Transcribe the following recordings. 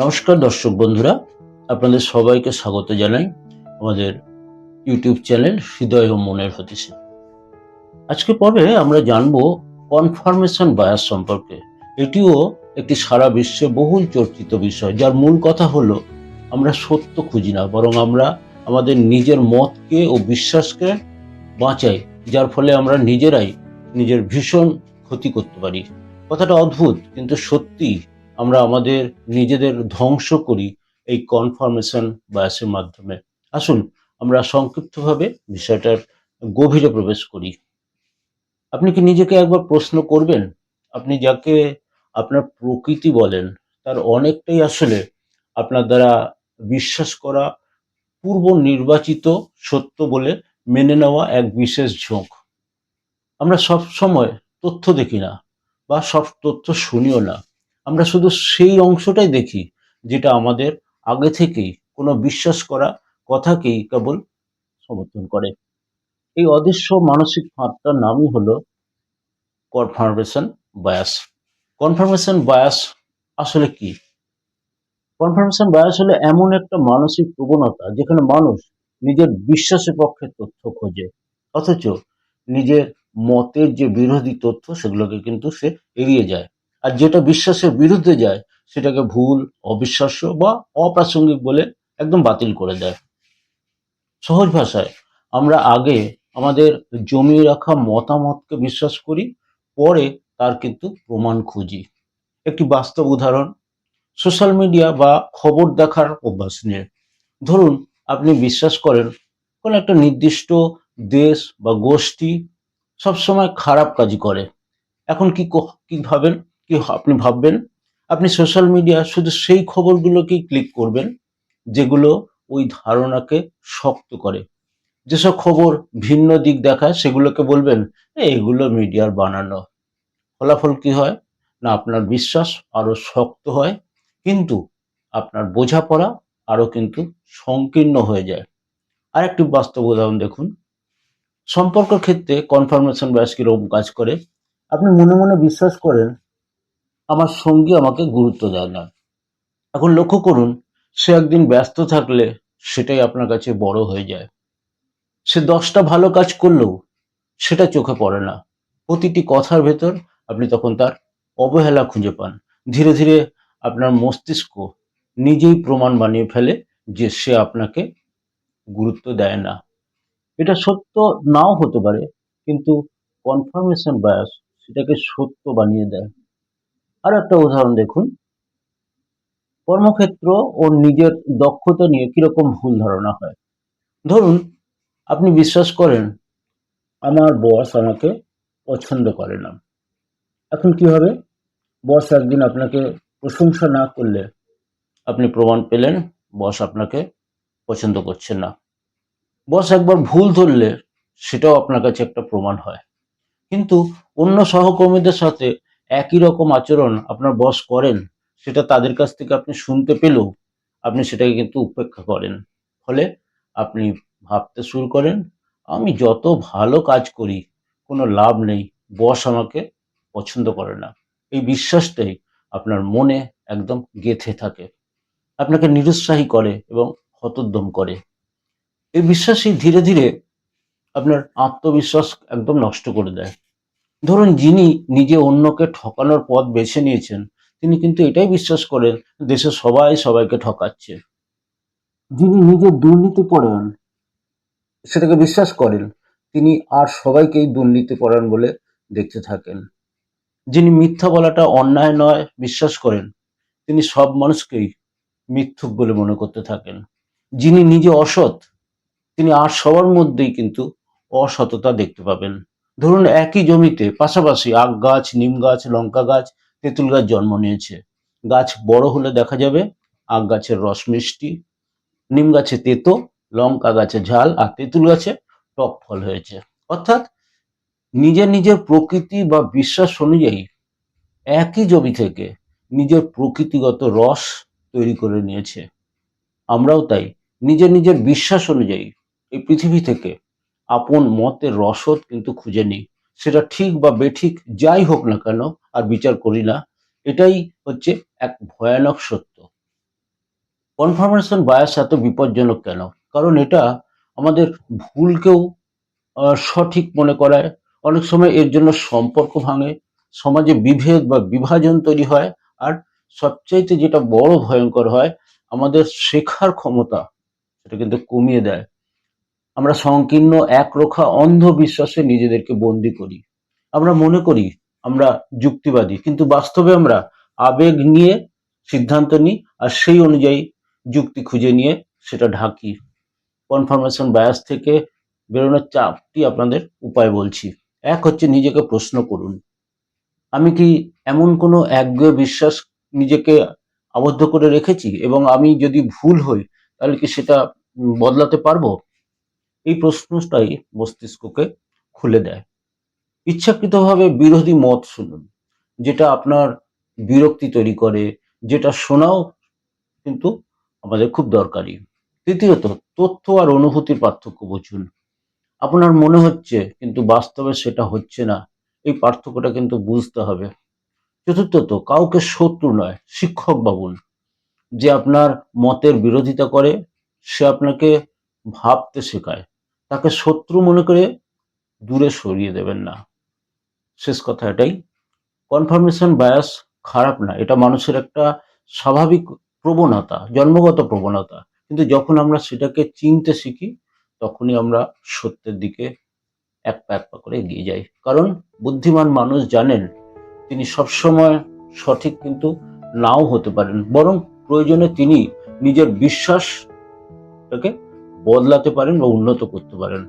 নমস্কার দর্শক বন্ধুরা, আপনাদের সবাইকে স্বাগত জানাই আমাদের ইউটিউব চ্যানেল হৃদয় ও মনের হদিসে। আজকে পর্বে আমরা জানবো কনফার্মেশন বায়াস সম্পর্কে। এটিও একটি সারা বিশ্বে বহুল চর্চিত বিষয়, যার মূল কথা হলো আমরা সত্য খুঁজি না, বরং আমরা আমাদের নিজের মতকে ও বিশ্বাসকে বাঁচাই, যার ফলে আমরা নিজেরাই নিজের ভীষণ ক্ষতি করতে পারি। কথাটা অদ্ভুত, কিন্তু সত্যি আমরা আমাদের নিজেদের ধ্বংস করি এই কনফার্মেশন বায়াসের মাধ্যমে। আসুন আমরা সংক্ষিপ্তভাবে বিষয়টার গভীরে প্রবেশ করি। আপনি কি নিজেকে একবার প্রশ্ন করবেন, আপনি যাকে আপনার প্রকৃতি বলেন তার অনেকটাই আসলে আপনার দ্বারা বিশ্বাস করা পূর্ব নির্বাচিত সত্য বলে মেনে নেওয়া এক বিশেষ ঝোঁক। আমরা সব সময় তথ্য দেখি না, বা সব তথ্য শুনিও না। আমরা শুধু সেই অংশটাই দেখি যেটা আমাদের আগে থেকেই কোনো বিশ্বাস করা কথাকেই কেবল সমর্থন করে। এই অদৃশ্য মানসিক ফাঁদটার নামই হলো কনফার্মেশন বায়াস। কনফার্মেশন বায়াস আসলে কি? কনফার্মেশন বায়াস হলো এমন একটা মানসিক প্রবণতা যেখানে মানুষ নিজের বিশ্বাসের পক্ষে তথ্য খোঁজে, অথচ নিজের মতের যে বিরোধী তথ্য সেগুলোকে কিন্তু সে এড়িয়ে যায়। আর যেটা বিশ্বাসের বিরুদ্ধে যায় সেটাকে ভুল, অবিশ্বাস্য বা অপ্রাসঙ্গিক বলে একদম বাতিল করে দেয়। সহজ ভাষায়, আমরা আগে আমাদের জমিয়ে রাখা মতামতকে বিশ্বাস করি, পরে তার কিন্তু প্রমাণ খুঁজি। একটি বাস্তব উদাহরণ, সোশ্যাল মিডিয়া বা খবর দেখার অভ্যাস নিয়ে। ধরুন আপনি বিশ্বাস করেন কোনো একটা নির্দিষ্ট দেশ বা গোষ্ঠী সবসময় খারাপ কাজই করে। এখন কি ভাবেন, আপনি ভাববেন আপনি সোশ্যাল মিডিয়া শুধু সেই খবরগুলোকেই ক্লিক করবেন যেগুলো ওই ধারণাকে শক্ত করে। যেসব খবর ভিন্ন দিক দেখায় সেগুলোকে বলবেন এগুলো মিডিয়ার বানানো। ফলাফল কি হয়? না, আপনার বিশ্বাস আরো শক্ত হয়, কিন্তু আপনার বোঝাপড়া আরো কিন্তু সংকীর্ণ হয়ে যায়। আরেকটি বাস্তব উদাহরণ দেখুন। সম্পর্কের ক্ষেত্রে কনফার্মেশন বায়াস কিরকম কাজ করে? আপনি মনে মনে বিশ্বাস করেন আমার সঙ্গী আমাকে গুরুত্ব দেয় না। এখন লক্ষ্য করুন, সে একদিন ব্যস্ত থাকলে সেটাই আপনার কাছে বড় হয়ে যায়। সে 10টা ভালো কাজ করলেও সেটা চোখে পড়ে না। প্রতিটি কথার ভেতর আপনি তখন তার অবহেলা খুঁজে পান। ধীরে ধীরে আপনার মস্তিষ্ক নিজেই প্রমাণ বানিয়ে ফেলে যে সে আপনাকে গুরুত্ব দেয় না। এটা সত্য নাও হতে পারে, কিন্তু কনফার্মেশন বায়াস সেটাকে সত্য বানিয়ে দেয়। আর একটা উদাহরণ দেখুন, কর্মক্ষেত্র ও নিজের দক্ষতা নিয়ে কিরকম ভুল ধারণা হয়। ধরুন আপনি বিশ্বাস করেন আমার বস আমাকে পছন্দ করে না। এখন কি হবে? বস একদিন আপনাকে প্রশংসা না করলে আপনি প্রমাণ পেলেন বস আপনাকে পছন্দ করছেন না। বস একবার ভুল ধরলে সেটাও আপনার কাছে একটা প্রমাণ হয়। কিন্তু অন্য সহকর্মীদের সাথে একই রকম আচরণ আপনার বস করেন, সেটা তাদের কাছ থেকে আপনি শুনতে পেলেও আপনি সেটাকে কিন্তু উপেক্ষা করেন। ফলে আপনি ভাবতে শুরু করেন আমি যত ভালো কাজ করি কোনো লাভ নেই, বস আমাকে পছন্দ করে না। এই বিশ্বাসটাই আপনার মনে একদম গেঁথে থাকে, আপনাকে নিরুৎসাহী করে এবং হতোদ্যম করে। এই বিশ্বাসই ধীরে ধীরে আপনার আত্মবিশ্বাস একদম নষ্ট করে দেয়। ধরুন যিনি নিজে অন্যকে ঠকানোর পথ বেছে নিয়েছেন, তিনি কিন্তু এটাই বিশ্বাস করেন দেশের সবাই সবাইকে ঠকাচ্ছে। যিনি নিজে দুর্নীতিপরায়ণ সেটাকে বিশ্বাস করেন, তিনি আর সবাইকেই দুর্নীতিপরায়ণ বলে দেখতে থাকেন। যিনি মিথ্যা বলাটা অন্যায় নয় বিশ্বাস করেন, তিনি সব মানুষকেই মিথ্যুক বলে মনে করতে থাকেন। যিনি নিজে অসৎ, তিনি আর সবার মধ্যেই কিন্তু অসততা দেখতে পাবেন। ধরুন একই জমিতে পাশাপাশি আখ গাছ, নিম গাছ, লঙ্কা গাছ, তেঁতুল গাছ জন্ম নিয়েছে। গাছ বড় হলে দেখা যাবে আখ গাছের রস মিষ্টি, নিম গাছে তেতো, লঙ্কা গাছে ঝাল, আর তেঁতুল গাছে টক ফল হয়েছে। অর্থাৎ নিজের নিজের প্রকৃতি বা বিশ্বাস অনুযায়ী একই জমি থেকে নিজের প্রকৃতিগত রস তৈরি করে নিয়েছে। আমরাও তাই নিজের নিজের বিশ্বাস অনুযায়ী এই পৃথিবী থেকে আপন মতের রসদ কিন্তু খুঁজে নিই। সেটা ঠিক বা বেঠিক যাই হোক না কেন, আর বিচার করি না। এটাই হচ্ছে এক ভয়ানক সত্য। কনফার্মেশন বায়াস এত বিপজ্জনক কেন? কারণ এটা আমাদের ভুলকেও সঠিক মনে করায়। অনেক সময় এর জন্য সম্পর্ক ভাঙে, সমাজে বিভেদ বা বিভাজন তৈরি হয়। আর সবচাইতে যেটা বড় ভয়ঙ্কর হয়, আমাদের শেখার ক্ষমতা সেটা কিন্তু কমিয়ে দেয়। আমরা সংকীর্ণ একরোখা অন্ধ বিশ্বাসে নিজেদেরকে বন্দি করি। আমরা মনে করি আমরা যুক্তিবাদী, কিন্তু বাস্তবে আমরা আবেগ নিয়ে সিদ্ধান্ত নিই, আর সেই অনুযায়ী যুক্তি খুঁজে নিয়ে সেটা ঢাকি। কনফার্মেশন বায়াস থেকে বেরোনোর 4টি আপনাদের উপায় বলছি। এক হচ্ছে, নিজেকে প্রশ্ন করুন, আমি কি এমন কোনো একগুঁয়ে বিশ্বাস নিজেকে আবদ্ধ করে রেখেছি, এবং আমি যদি ভুল হই তাহলে কি সেটা বদলাতে পারবো? এই প্রশ্নটাই মস্তিষ্ককে খুলে দেয়। ইচ্ছাকৃতভাবে বিরোধী মত শুনুন, যেটা আপনার বিরক্তি তৈরি করে, যেটা শোনাও কিন্তু আমাদের খুব দরকারি। তৃতীয়ত, তথ্য আর অনুভূতির পার্থক্য বুঝুন। আপনার মনে হচ্ছে কিন্তু বাস্তবে সেটা হচ্ছে না, এই পার্থক্যটা কিন্তু বুঝতে হবে। চতুর্থত, কাউকে শত্রু নয়, শিক্ষক ভাবুন। যে আপনার মতের বিরোধিতা করে, সে আপনাকে ভাবতে শেখায়, তাকে শত্রু মনে করে দূরে সরিয়ে দেবেন না। শেষ কথা এটাই, কনফার্মেশন বায়াস খারাপ না, এটা মানুষের একটা স্বাভাবিক প্রবণতা, জন্মগত প্রবণতা। কিন্তু যখন আমরা সেটাকে চিনতে শিখি, তখনই আমরা সত্যের দিকে এক পা এক পা করে এগিয়ে যাই। কারণ বুদ্ধিমান মানুষ জানেন তিনি সবসময় সঠিক কিন্তু নাও হতে পারেন, বরং প্রয়োজনে তিনি নিজের বিশ্বাসটাকে বদলাতে পারেন বা উন্নত করতে পারেন।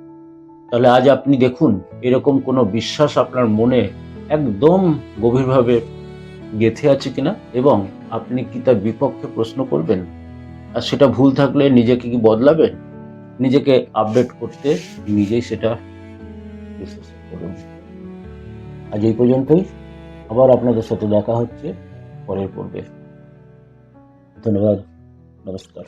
তাহলে আজ আপনি দেখুন, এরকম কোনো বিশ্বাস আপনার মনে একদম গভীরভাবে গেঁথে আছে কিনা, এবং আপনি কি তার বিপক্ষে প্রশ্ন করবেন? আর সেটা ভুল থাকলে নিজেকে কি বদলাবেন? নিজেকে আপডেট করতে নিজেই সেটা চেষ্টা করুন। আজ এই পর্যন্তই। আবার আপনাদের সাথে দেখা হচ্ছে পরের পর্বে। ধন্যবাদ। নমস্কার।